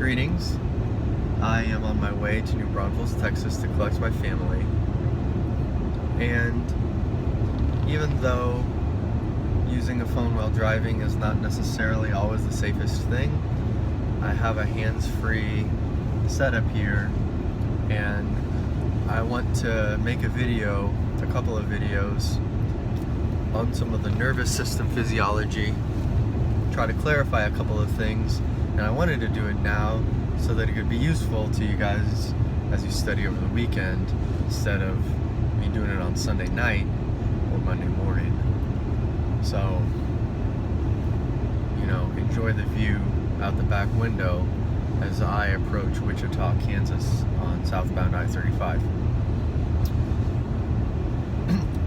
Greetings. I am on my way to New Braunfels, Texas to collect my family. And even though using a phone while driving is not necessarily always the safest thing, I have a hands-free setup here, and I want to make a couple of videos on some of the nervous system physiology, try to clarify a couple of things, and I wanted to do it now so that it could be useful to you guys as you study over the weekend instead of me doing it on Sunday night or Monday morning. So, enjoy the view out the back window as I approach Wichita, Kansas on southbound I-35.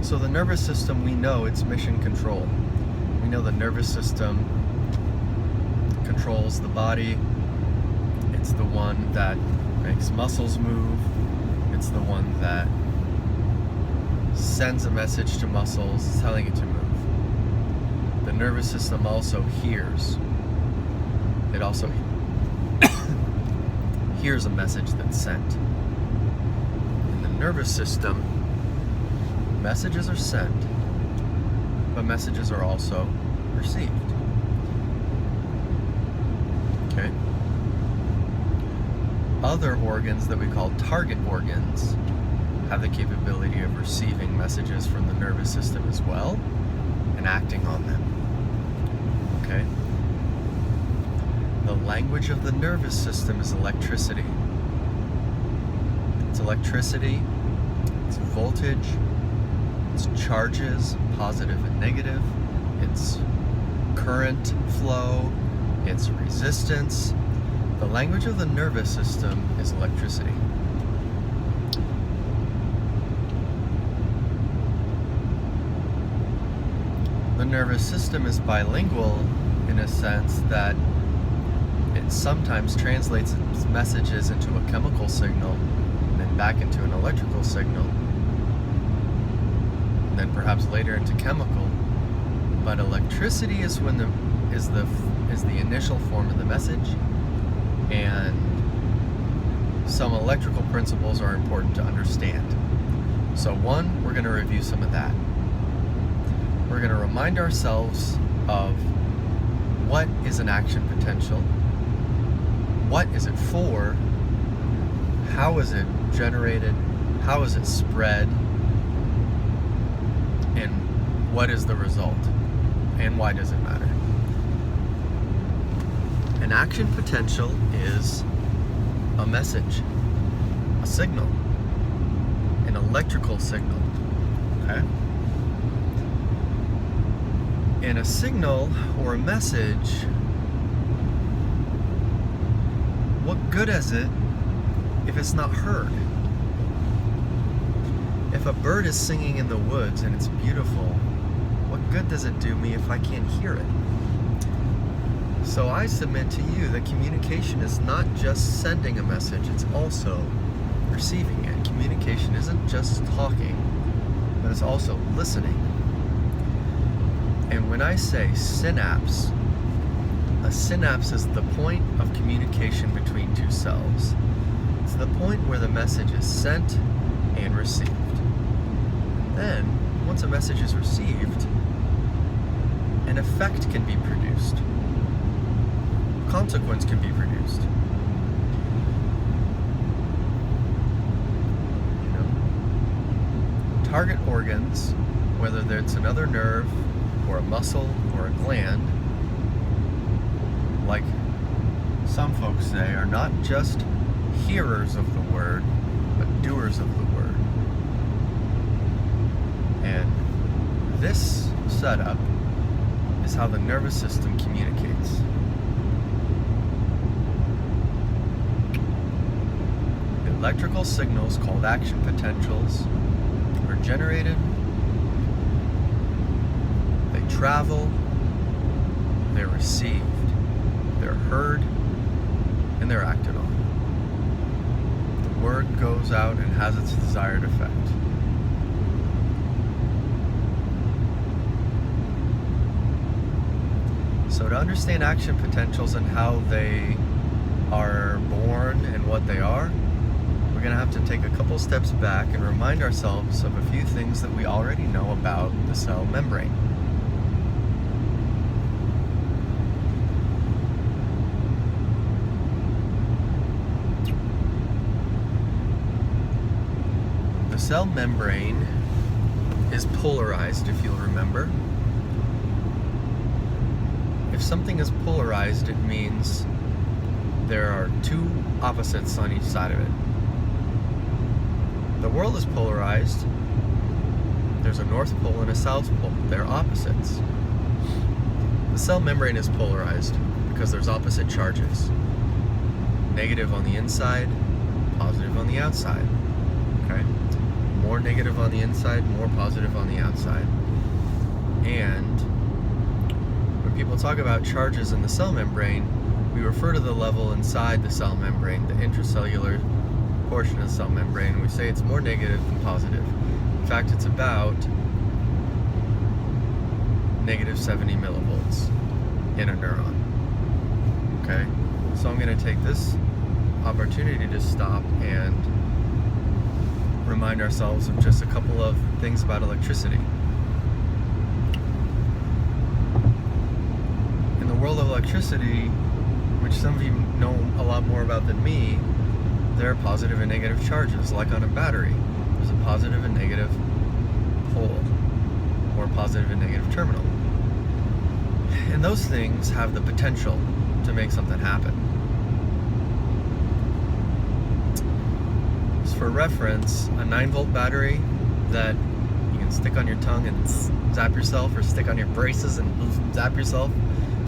So the nervous system, we know it's mission control. We know the nervous system controls the body. It's the one that makes muscles move. It's the one that sends a message to muscles telling it to move. The nervous system also hears. It also hears a message that's sent. In the nervous system, messages are sent, but messages are also received. Okay? Other organs that we call target organs have the capability of receiving messages from the nervous system as well and acting on them. Okay? The language of the nervous system is electricity. It's electricity, it's voltage, it's charges, positive and negative, it's current flow, it's resistance. The language of the nervous system is electricity. The nervous system is bilingual in a sense that it sometimes translates its messages into a chemical signal and then back into an electrical signal, and then perhaps later into chemical. But electricity is the initial form of the message, and some electrical principles are important to understand. So one, we're going to review some of that. We're going to remind ourselves of what is an action potential, what is it for, how is it generated, how is it spread, and what is the result, and why does it matter. An action potential is a message, a signal, an electrical signal, okay? And a signal or a message, what good is it if it's not heard? If a bird is singing in the woods and it's beautiful, what good does it do me if I can't hear it? So I submit to you that communication is not just sending a message, it's also receiving it. Communication isn't just talking, but it's also listening. And when I say synapse, a synapse is the point of communication between two cells. It's the point where the message is sent and received. And then, once a message is received, an effect can be produced. Consequence can be produced. Target organs, whether it's another nerve or a muscle or a gland, like some folks say, are not just hearers of the word, but doers of the word. And this setup is how the nervous system communicates. Electrical signals called action potentials are generated, they travel, they're received, they're heard, and they're acted on. The word goes out and has its desired effect. So to understand action potentials and how they are born and what they are, we're going to have to take a couple steps back and remind ourselves of a few things that we already know about the cell membrane. The cell membrane is polarized, if you'll remember. If something is polarized, it means there are two opposites on each side of it. The world is polarized. There's a north pole and a south pole. They're opposites. The cell membrane is polarized because there's opposite charges. Negative on the inside, positive on the outside. Okay? More negative on the inside, more positive on the outside. And when people talk about charges in the cell membrane, we refer to the level inside the cell membrane, the intracellular portion of the cell membrane, and we say it's more negative than positive. In fact, it's about negative 70 millivolts in a neuron. Okay? So I'm going to take this opportunity to stop and remind ourselves of just a couple of things about electricity. In the world of electricity, which some of you know a lot more about than me, there are positive and negative charges, like on a battery. There's a positive and negative pole, or a positive and negative terminal. And those things have the potential to make something happen. Just for reference, a 9-volt battery that you can stick on your tongue and zap yourself, or stick on your braces and zap yourself,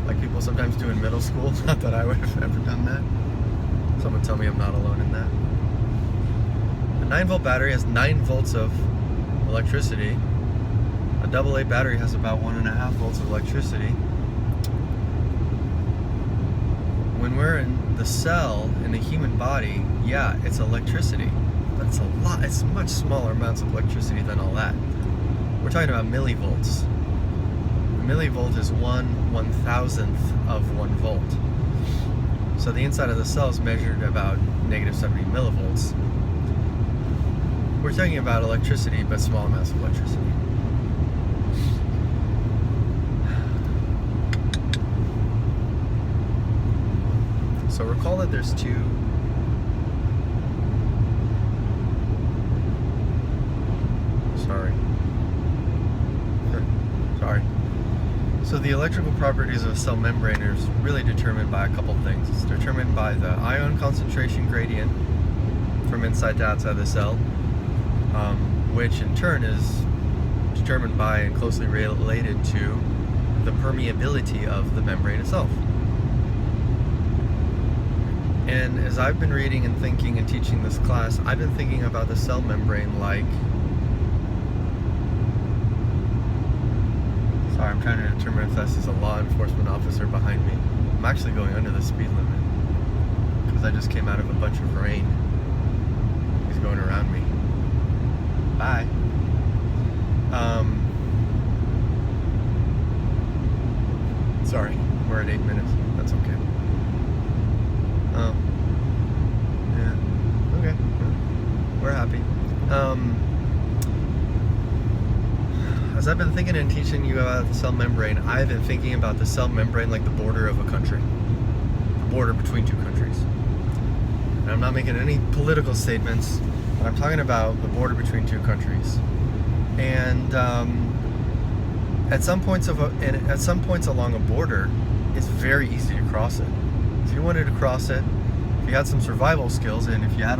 like people sometimes do in middle school. Not that I would have ever done that. Someone tell me I'm not alone in that. A 9-volt battery has 9 volts of electricity. A AA battery has about 1.5 volts of electricity. When we're in the cell in the human body, yeah, it's electricity. But it's a lot, it's much smaller amounts of electricity than all that. We're talking about millivolts. A millivolt is 1/1000th of 1 volt. So the inside of the cell is measured about negative 70 millivolts. We're talking about electricity, but small amounts of electricity. So recall that there's two So the electrical properties of a cell membrane is really determined by a couple things. It's determined by the ion concentration gradient from inside to outside the cell, which in turn is determined by and closely related to the permeability of the membrane itself. And as I've been reading and thinking and teaching this class, I've been thinking about the cell membrane like... Sorry, I'm trying to determine if this is a law enforcement officer behind me. I'm actually going under the speed limit because I just came out of a bunch of rain. He's going around me. Bye. Sorry, we're at 8 minutes. That's okay. Yeah. Okay. We're happy. As I've been thinking and teaching you about the cell membrane, I've been thinking about the cell membrane like the border of a country. The border between two countries. And I'm not making any political statements, but I'm talking about the border between two countries. And at some points along a border, it's very easy to cross it. If you wanted to cross it, if you had some survival skills, and if you had a